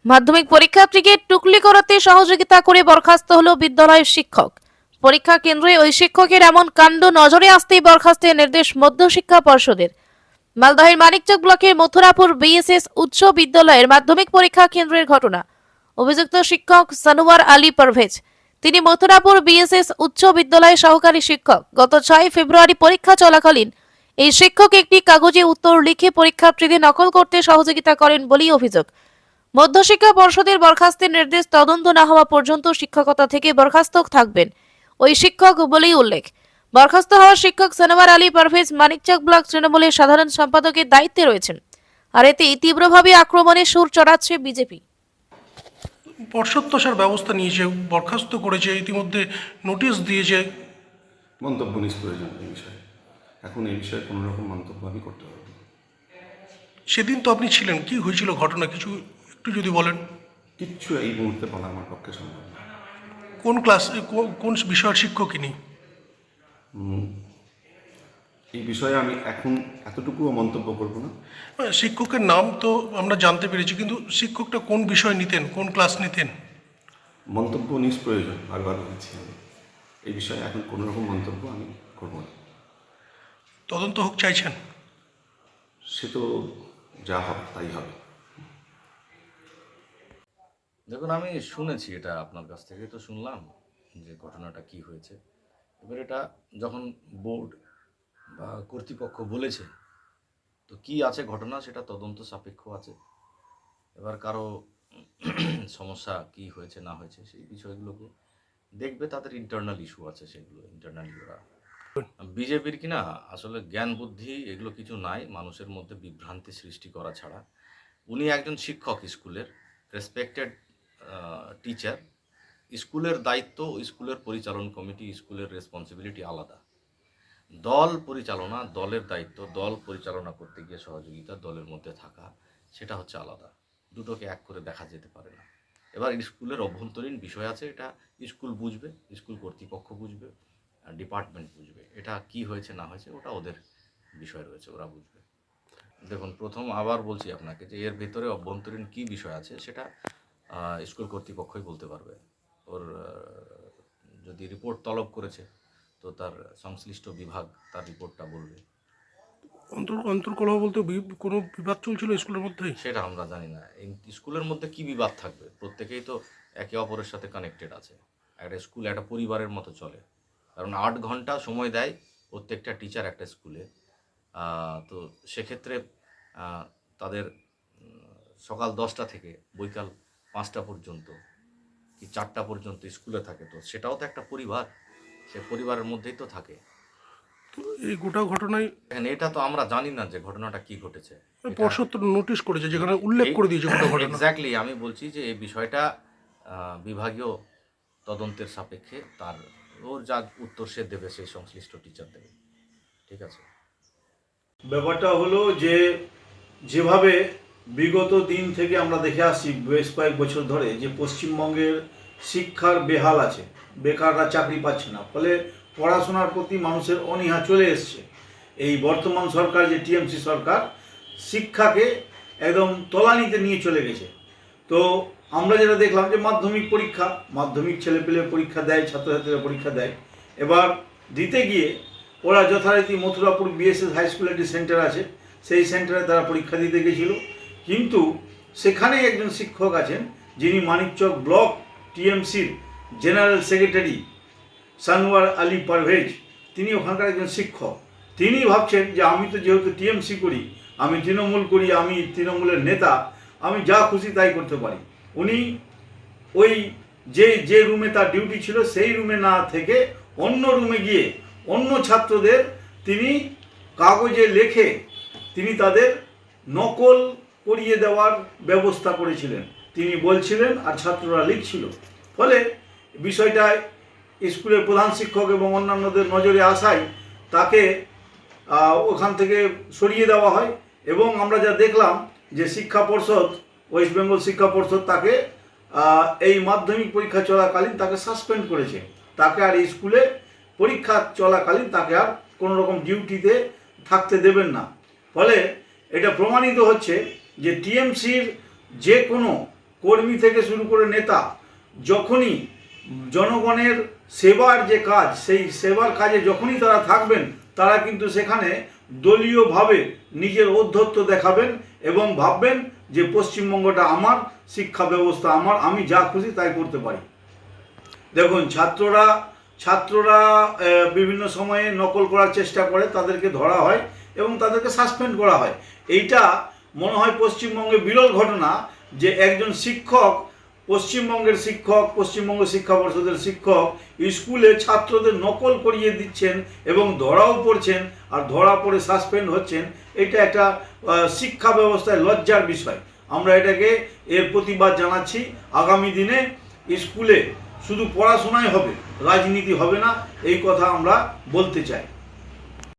মাধ্যমিক পরীক্ষার্থীকে টুকলি করাতে সহযোগিতা করে বরখাস্ত হলো বিদ্যালয়ের শিক্ষক। পরীক্ষা কেন্দ্রে ওই শিক্ষকের এমন কাণ্ড নজরে আসতেই বরখাস্তের নির্দেশ মধ্যশিক্ষা পর্ষদের। মালদহের মানিকচক ব্লকের মথুরাপুর বিএসএস উচ্চ বিদ্যালয়ের মাধ্যমিক পরীক্ষা কেন্দ্রের ঘটনা। অভিযুক্ত শিক্ষক সানোয়ার আলী পারভেজ, তিনি মথুরাপুর বিএসএস উচ্চ বিদ্যালয়ের সহকারী শিক্ষক। গত 6 ফেব্রুয়ারি পরীক্ষা চলাকালীন এই শিক্ষক একটি কাগজে উত্তর লিখে পরীক্ষার্থীদের নকল করতে সহযোগিতা করেন বলেই অভিযোগ। মধ্যশিক্ষা পর্ষদের বরখাস্তের নির্দেশ তদন্ত না হওয়া পর্যন্ত শিক্ষকতা থেকে বরখাস্ত থাকবেন ওই শিক্ষক বলেই উল্লেখ। বরখাস্ত হওয়া শিক্ষক সানোয়ার আলী পারভেজ মানিকচক ব্লক তৃণমূলের সাধারণ সম্পাদকের দায়িত্বে রয়েছেন। আর এতে তীব্রভাবে আক্রমণের সুর চড়াচ্ছে বিজেপি। পর্ষদ তো স্যার ব্যবস্থা নিয়েছে, বরখাস্ত করেছে, ইতিমধ্যে নোটিশ দিয়েছে। মন্তব্য নিষ্প্রয়োজন এই বিষয়ে। এখন এই বিষয়ে কোনো রকম মন্তব্য আমি করতে পারব না। সেদিন তো আপনি ছিলেন, কি হয়েছিল ঘটনা কিছু একটু যদি বলেন। কিচ্ছু এই মুহূর্তে বলা আমার পক্ষে সম্ভব না। কোন ক্লাস, কোন বিষয়ের শিক্ষক ইনি? এই বিষয়ে আমি এখন এতটুকুও মন্তব্য করব না। শিক্ষকের নাম তো আমরা জানতে পেরেছি, কিন্তু শিক্ষকটা কোন বিষয় নিতেন, কোন ক্লাস নিতেন? মন্তব্য নিষ্প্রয়োজন, বারবার বলছি আমি। এই বিষয়ে এখন কোনো রকম মন্তব্য আমি করব না। তদন্ত হোক চাইছেন? সে তো যা হবে তাই হবে। দেখুন, আমি শুনেছি, এটা আপনার কাছ থেকে তো শুনলাম যে ঘটনাটা কি হয়েছে। এবার এটা যখন বোর্ড বা কর্তৃপক্ষ বলেছে, তো কি আছে ঘটনা সেটা তদন্ত সাপেক্ষ আছে। এবার কারো সমস্যা কি হয়েছে না হয়েছে সেই বিষয়গুলোকে দেখবে, তাদের ইন্টারনাল ইস্যু আছে, সেগুলো ইন্টারনালি ওরা। বিজেপির কি না আসলে জ্ঞান বুদ্ধি এগুলো কিছু নাই, মানুষের মধ্যে বিভ্রান্তি সৃষ্টি করা ছাড়া। উনি একজন শিক্ষক, স্কুলের রেসপেক্টেড টিচার। স্কুলের দায়িত্ব, স্কুলের পরিচালন কমিটি, স্কুলের রেসপন্সিবিলিটি আলাদা। দল পরিচালনা, দলের দায়িত্ব, দল পরিচালনা করতে গিয়ে সহযোগিতা, দলের মধ্যে থাকা, সেটা হচ্ছে আলাদা। দুটোকে এক করে দেখা যেতে পারে না। এবার স্কুলের অভ্যন্তরীণ বিষয় আছে, এটা স্কুল বুঝবে, স্কুল কর্তৃপক্ষ বুঝবে, ডিপার্টমেন্ট বুঝবে। এটা কি হয়েছে না হয়েছে ওটা ওদের বিষয় রয়েছে, ওরা বুঝবে। দেখুন, প্রথম আবার বলছি আপনাকে যে এর ভেতরে অভ্যন্তরীণ কি বিষয় আছে সেটা স্কুল কর্তৃপক্ষই বলতে পারবে। ওর যদি রিপোর্ট তলব করেছে তো তার সংশ্লিষ্ট বিভাগ তার রিপোর্টটা বলবে। অন্তর্কলহ বলতে কোনো বিবাদ চলছিল স্কুলের মধ্যে? সেটা আমরা জানি না। এই স্কুলের মধ্যে কি বিবাদ থাকবে? প্রত্যেকেই তো একে অপরের সাথে কানেক্টেড আছে। একটা স্কুল একটা পরিবারের মতো চলে, কারণ 8 ঘন্টা সময় দেয় প্রত্যেকটা টিচার একটা স্কুলে। তো সেক্ষেত্রে তাদের সকাল 10টা থেকে বৈকাল 5টা পর্যন্ত কি 4টা পর্যন্ত স্কুলে থাকে, তো সেটাও তো একটা পরিবার, সে পরিবারের মধ্যেই তো থাকে। তো এই গোটা ঘটনায় এখন এটা তো আমরা জানি না যে ঘটনাটা কি ঘটেছে। পর্ষদ তো নোটিশ করেছে, যেখানে উল্লেখ করে দিয়েছে গোটা ঘটনা। এক্স্যাক্টলি, আমি বলছি যে এই বিষয়টা বিভাগীয় তদন্তের সাপেক্ষে তার ওর যা উত্তর সে দেবে, সেই সংশ্লিষ্ট টিচার দেবে। ঠিক আছে। ব্যাপারটা হলো যে যেভাবে বিগত দিন থেকে আমরা দেখে আসছি বেশ কয়েক বছর ধরে যে পশ্চিমবঙ্গের শিক্ষার বেহাল আছে, বেকাররা চাকরি পাচ্ছে না, ফলে পড়াশোনার প্রতি মানুষের অনীহা চলে এসছে। এই বর্তমান সরকার যে টিএমসি সরকার শিক্ষাকে একদম তলানিতে নিয়ে চলে গেছে। তো আমরা যেটা দেখলাম যে মাধ্যমিক ছেলেপেলে পরীক্ষা দেয়, ছাত্রছাত্রীরা পরীক্ষা দেয়। এবার দিতে গিয়ে ওরা যথারীতি মথুরাপুর বিএসএস হাই স্কুলে একটি সেন্টার আছে, সেই সেন্টারে তারা পরীক্ষা দিতে গেছিল। কিন্তু সেখানে একজন শিক্ষক আছেন যিনি মানিকচক ব্লক টিএমসির জেনারেল সেক্রেটারি সানোয়ার আলী পারভেজ, তিনি ওখানকার একজন শিক্ষক। তিনি ভাবছেন যে আমি তো যেহেতু টিএমসি করি, আমি তৃণমূল করি, আমি তৃণমূলের নেতা, আমি যা খুশি তাই করতে পারি। উনি ওই যে রুমে তার ডিউটি ছিল সেই রুমে না থেকে অন্য রুমে গিয়ে অন্য ছাত্রদের তিনি কাগজে লেখে তিনি তাদের নকল করিয়ে দেওয়ার ব্যবস্থা করেছিলেন। তিনি বলছিলেন আর ছাত্ররা লিখছিল। ফলে বিষয়টায় স্কুলের প্রধান শিক্ষক এবং অন্যান্যদের নজরে আসায় তাকে ওখান থেকে সরিয়ে দেওয়া হয়। এবং আমরা যা দেখলাম যে শিক্ষা পর্ষদ, ওয়েস্ট বেঙ্গল শিক্ষা পর্ষদ তাকে এই মাধ্যমিক পরীক্ষা চলাকালীন তাকে সাসপেন্ড করেছে। তাকে আর স্কুলে পরীক্ষা চলাকালীন তাকে আর কোনো রকম ডিউটিতে থাকতে দেবেন না। ফলে এটা প্রমাণিত হচ্ছে যে টিএমসির যে কোনো কর্মী থেকে শুরু করে নেতা যখনই জনগণের সেবার যে কাজ, সেই সেবার কাজে যখনই তারা থাকবেন, তারা কিন্তু সেখানে দলীয়ভাবে নিজের ঔদ্ধত্য দেখাবেন এবং ভাববেন যে পশ্চিমবঙ্গটা আমার, শিক্ষা ব্যবস্থা আমার, আমি যা খুশি তাই করতে পারি। দেখুন, ছাত্ররা বিভিন্ন সময়ে নকল করার চেষ্টা করে, তাদেরকে ধরা হয় এবং তাদেরকে সাসপেন্ড করা হয়। এইটা মনে হয় পশ্চিমবঙ্গে বিরল ঘটনা যে একজন শিক্ষক, পশ্চিমবঙ্গের শিক্ষক, পশ্চিমবঙ্গ শিক্ষা পর্ষদের শিক্ষক স্কুলে ছাত্রদের নকল করিয়ে দিচ্ছেন এবং ধরাও পড়ছেন, আর ধরা পড়ে সাসপেন্ড হচ্ছেন। এটা একটা শিক্ষা ব্যবস্থায় লজ্জার বিষয়। আমরা এটাকে এর প্রতিবাদ জানাচ্ছি। আগামী দিনে স্কুলে শুধু পড়াশোনাই হবে, রাজনীতি হবে না, এই কথা আমরা বলতে চাই।